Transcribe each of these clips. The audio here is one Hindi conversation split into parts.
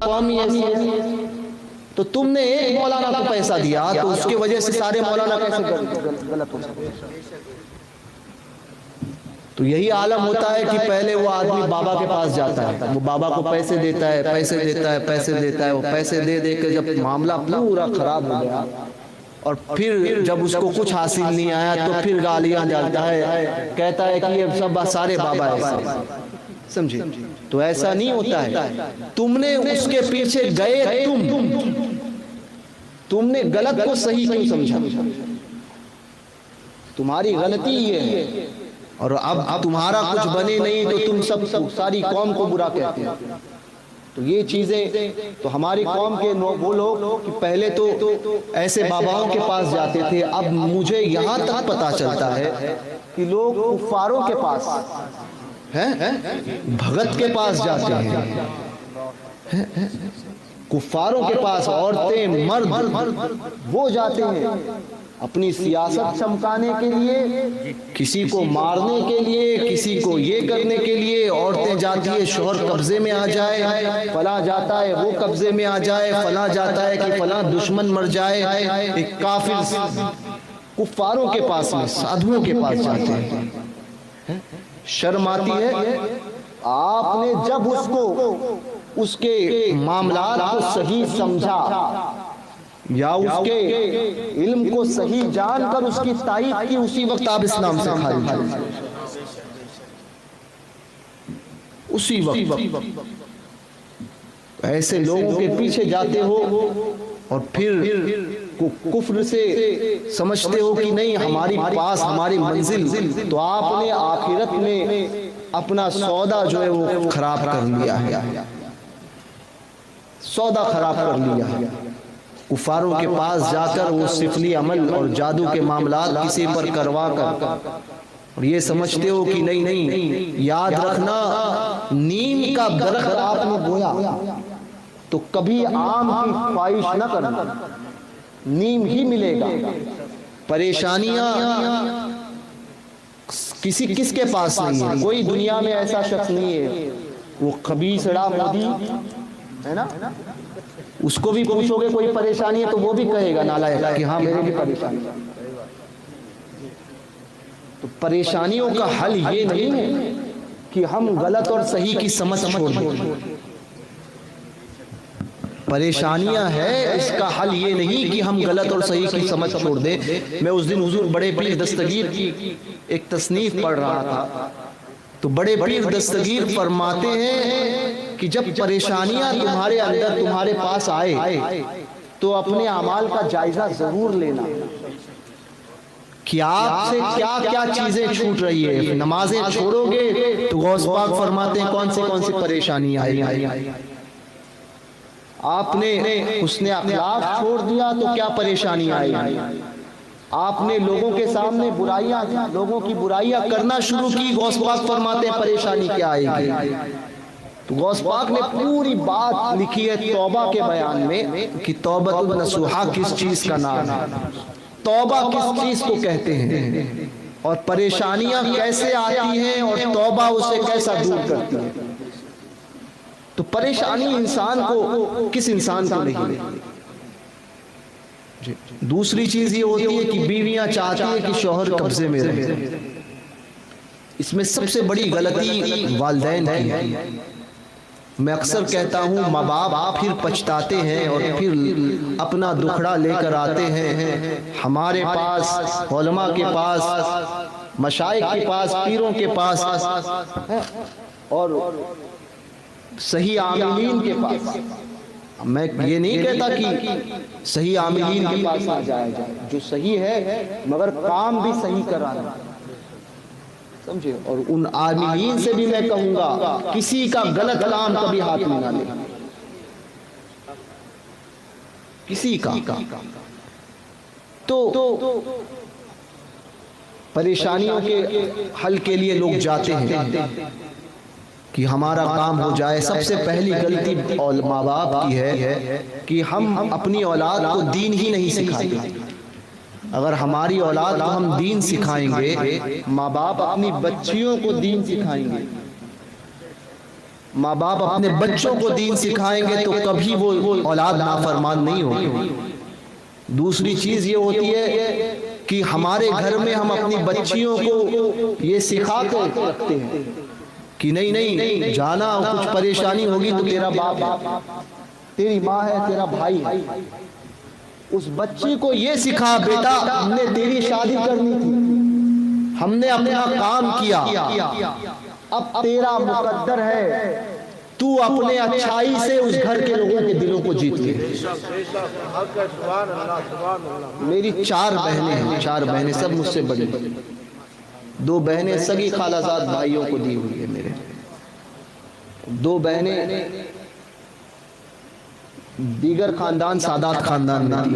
कौम ही ऐसी है। तो तुमने एक मौलाना को पैसा दिया तो उसके वजह से सारे मौलाना कैसे गलत हो सकते? तो यही आलम होता है कि पहले वो आदमी बाबा के पास जाता है, वो बाबा को पैसे देता है, पैसे देता है, पैसे देता है, वो पैसे दे दे के जब मामला पूरा खराब हो गया और फिर जब उसको कुछ हासिल नहीं आया तो फिर गालियां डालता है, कहता है कि ये सब सारे बाबा ऐसे। समझे? तो ऐसा नहीं होता है। तुमने उसके पीछे गए, तुमने गलत को सही क्यों समझा? तुम्हारी गलती ये है। और अब तुम्हारा कुछ बने नहीं तो तुम सब सारी कौम को बुरा कहते हो। तो ये चीजें तो हमारी कौम के वो लोग कि पहले तो ऐसे बाबाओं के पास जाते थे, अब मुझे यहाँ तक पता चलता है कि लोग कुफ्फारों के पास हैं, भगत के पास जाते हैं, कुफ्फारों के पास औरतें मर्द वो जाते हैं अपनी सियासत चमकाने के लिए, किसी को मारने के लिए, किसी को ये करने के लिए। औरतें जाती है शोहर कब्जे में आ जाए, फला जाता है वो कब्जे में आ जाए, फला जाता है कि फला दुश्मन मर जाए। एक काफिर कुफ्फारों के पास में, साधुओं के पास जाते हैं। शर्म आती है। आपने जब उसको उसके मामलात को सही समझा या उसके इल्म को सही जानकर उसकी तारीफ की, उसी वक्त आप इस्लाम से खारिज हो, उसी वक्त। ऐसे लोगों के पीछे जाते हो और फिर कुफ्र से समझते हो कि नहीं हमारी पास हमारी मंजिल, तो आपने आखिरत में अपना सौदा जो है वो खराब कर लिया है, सौदा खराब कर लिया है। कुफारों के पास जाकर वो सिफली अमल और जादू के मामलात किसी पर करवा कर और ये समझते हो कि नहीं, याद रखना नीम का दरख्त आपने बोया तो कभी आम की ख्वाहिश न करना, नीम ही मिलेगा। परेशानियां किसके पास नहीं है, कोई दुनिया में ऐसा शख्स नहीं है। वो खबीसड़ा मोदी है ना, उसको भी पूछोगे कोई परेशानी है तो वो भी कहेगा नालायक कि हाँ मेरे भी परेशानी। तो परेशानियों का हल ये नहीं है कि हम गलत और सही की समझ छोड़ दें। परेशानियां है, इसका हल ये नहीं कि हम गलत और सही की समझ छोड़ दें। मैं उस दिन हुजूर बड़े पीर दस्तगीर की एक तसनीफ पढ़ रहा था, तो बड़े पीर दस्तगीर फरमाते हैं कि जब परेशानियां तुम्हारे अंदर तुम्हारे पास आए तो अपने अमाल का जायजा जरूर लेना कि आपसे क्या क्या चीजें छूट रही है। नमाजें छोड़ोगे तो गौस पाक फरमाते हैं कौन सी परेशानी आई। आपने उसने अखलाक छोड़ दिया तो क्या परेशानी आई। आपने लोगों के सामने लोगों की बुराइयां करना शुरू की, गौस पाक फरमाते हैं परेशानी क्या आएगी। तो गौस पाक ने पूरी बात लिखी है तौबा के बयान में कि तौबतुन नसूहा किस चीज का नाम है, तौबा किस चीज को कहते हैं और परेशानियां कैसे आती हैं और तौबा उसे कैसा दूर करती है। तो परेशानी इंसान को, किस इंसान को नहीं। दूसरी चीज ये होती है कि बीवियां चाहती है कि शौहर कब्जे में रहे। इसमें सबसे बड़ी गलती वालिदैन की है। मैं अक्सर कहता हूँ माँ बाप फिर पछताते हैं और फिर अपना दुखड़ा लेकर आते हैं हमारे पास, उलमा के पास, मशाइख के पास, पीरों के पास और सही आमिलीन के पास। मैं ये नहीं कहता कि सही आमिलीन के पास ना जाया जाए, जो सही है मगर काम भी सही कराना, समझे। और उन आमिलीन से भी मैं कहूंगा किसी का गलत काम कभी हाथ में ना ले, किसी का। तो परेशानियों के हल के लिए लोग जाते हैं कि हमारा काम हो जाए। सबसे पहली गलती और माँ बाप की है कि हम अपनी औलाद को दीन ही नहीं सिखाते। अगर हमारी औलाद को हम दीन सिखाएंगे, माँ बाप अपनी बच्चियों को दीन सिखाएंगे, माँ बाप अपने बच्चों को दीन सिखाएंगे तो कभी वो औलाद नाफरमान नहीं होगी। दूसरी चीज ये होती है कि हमारे घर में हम अपनी बच्चियों को ये सिखा कर रखते हैं कि नहीं नहीं जाना, कुछ परेशानी होगी तो तेरा बाप है, तेरी माँ है, तेरा भाई है। उस बच्ची को ये सिखा, बेटा हमने तेरी शादी करनी थी, हमने अपना काम किया, अब तेरा मुकद्दर है, तू अपने अच्छाई से उस घर के लोगों के दिलों को जीत ले। मेरी 4 बहनें हैं, 4 बहनें, सब मुझसे बड़ी। 2 बहनें सगी खालाजाद भाइयों को दी हुई है मेरे, 2 बहनें दीगर खानदान सादात खानदान में दी।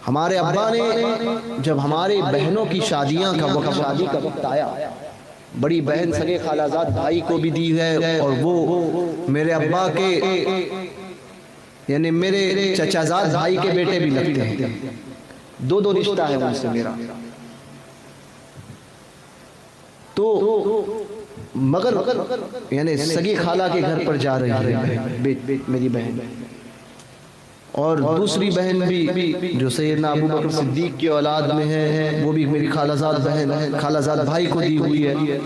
हमारे अब्बा ने जब हमारे बहनों की शादियां का वक्त, शादी का वक्त आया, बड़ी बहन सगे खालाजाद भाई को भी दी है, और वो मेरे अब्बा के यानी मेरे चचाजाद भाई के बेटे भी लगते हैं। 2 रिश्ता है उनसे मेरा। तो मगर यानी सगी खाला के घर पर जा रही है मेरी बहन, और दूसरी बहन भी जो सैयदना अबू बकर सिद्दीक की औलाद में है, वो भी मेरी खालाजाद बहन, खालाजाद भाई को दी हुई है।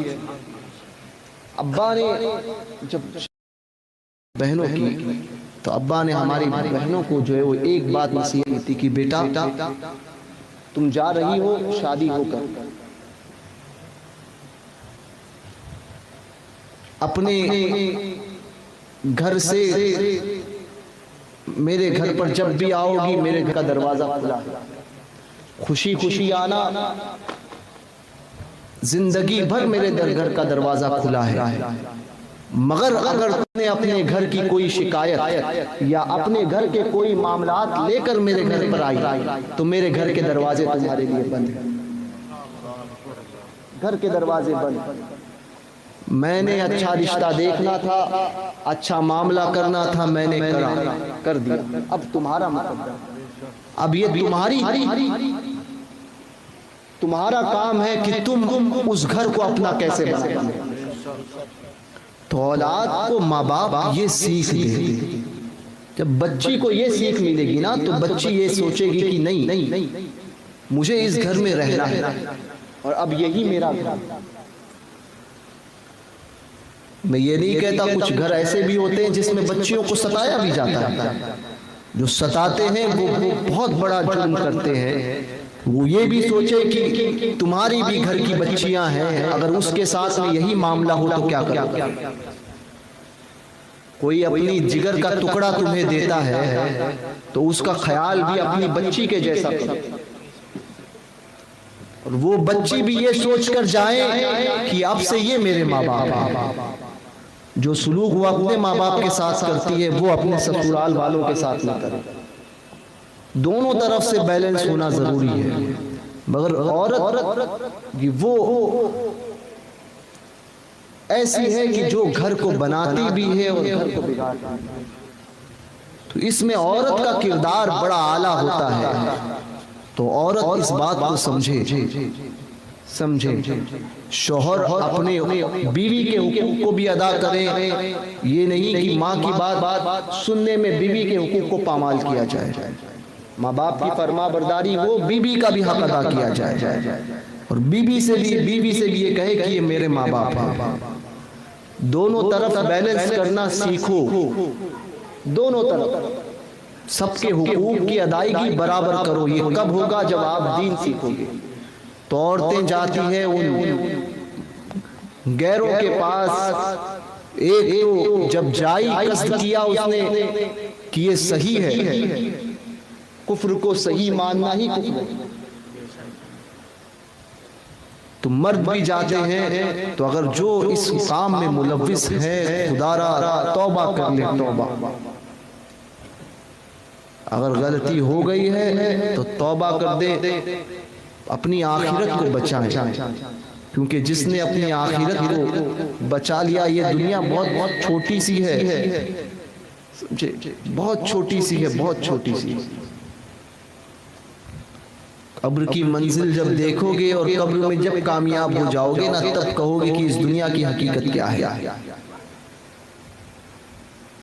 अब्बा ने जब बहनों की, तो अब्बा ने हमारी बहनों को जो है वो एक बात नसीहत की कि बेटा तुम जा रही हो शादी होकर, अपने घर से मेरे घर पर जब भी आओगी मेरे घर का दरवाजा खुला है, खुशी खुशी आना, जिंदगी भर मेरे घर का दरवाजा खुला है। मगर अगर तुमने अपने घर की कोई शिकायत या अपने घर के कोई मामलात लेकर मेरे घर पर आई तो मेरे घर के दरवाजे तुम्हारे लिए बंद हैं, घर के दरवाजे बंद। मैंने अच्छा रिश्ता देखना था, अच्छा मामला करना था, मैंने कर दिया, अब तुम्हारा मुकद्दर, अब ये तुम्हारा काम है कि तुम उस घर को अपना कैसे बनाओ। तो औलाद को माँ बाप ये सीख दे। जब बच्ची को ये सीख मिलेगी ना तो बच्ची ये सोचेगी कि नहीं मुझे इस घर में रहना है और अब यही मेरा घर। मैं ये नहीं कहता, कुछ घर ऐसे भी होते हैं जिसमें बच्चियों को सताया भी जाता है। जो सताते हैं वो बहुत बड़ा जुर्म करते हैं। वो ये भी सोचे कि तुम्हारी भी घर की बच्चियां हैं, अगर उसके साथ में यही मामला हो तो क्या करोगे। कोई अपनी जिगर का टुकड़ा तुम्हें देता है तो उसका ख्याल भी अपनी बच्ची के जैसा करो, और वो बच्ची भी ये सोचकर जाए कि अब से ये मेरे माँ बाप हैं। जो सुलूक वो अपने माँ बाप के साथ करती है वो अपने ससुराल वालों के साथ ना करे। दोनों तरफ से बैलेंस होना जरूरी है। मगर औरत वो ऐसी है कि जो घर को बनाती भी है और घर को बिगाड़ती है, तो इसमें औरत का किरदार बड़ा आला होता है। तो औरत इस बात को समझे, शौहर अपने बीवी के हुकूक को भी अदा करे। ये नहीं कि माँ की बात सुनने में बीवी के हुकूक को पामाल किया जाए। माँ बाप की फरमाबरदारी हो, बीवी का भी हक अदा किया जाए, और बीवी से भी ये कहे कि ये मेरे माँ बाप हैं। दोनों तरफ बैलेंस करना सीखो। दोनों तरफ सबके हुकूक की अदायगी बराबर करो। ये कब होगा? जब आप दीन सीखोगे। तो औरतें जाती हैं उन गैरों के पास, एक तो जब जाई कस्द किया उसने कि ये सही है, कुफ्र को सही मानना ही कुफ्र है। तो मर्द भी जाते हैं। तो अगर जो इस काम में मुलव्विस है, खुदारा तौबा कर ले, तौबा। अगर गलती हो गई है तो तौबा कर दे, अपनी आखिरत को बचाएं। क्योंकि जिसने अपनी आखिरत को बचा लिया, ये दुनिया बहुत छोटी सी है, बहुत छोटी सी है, बहुत छोटी सी। कब्र की मंजिल जब देखोगे और कब्र में जब कामयाब हो जाओगे ना, तब कहोगे कि इस दुनिया की हकीकत क्या है।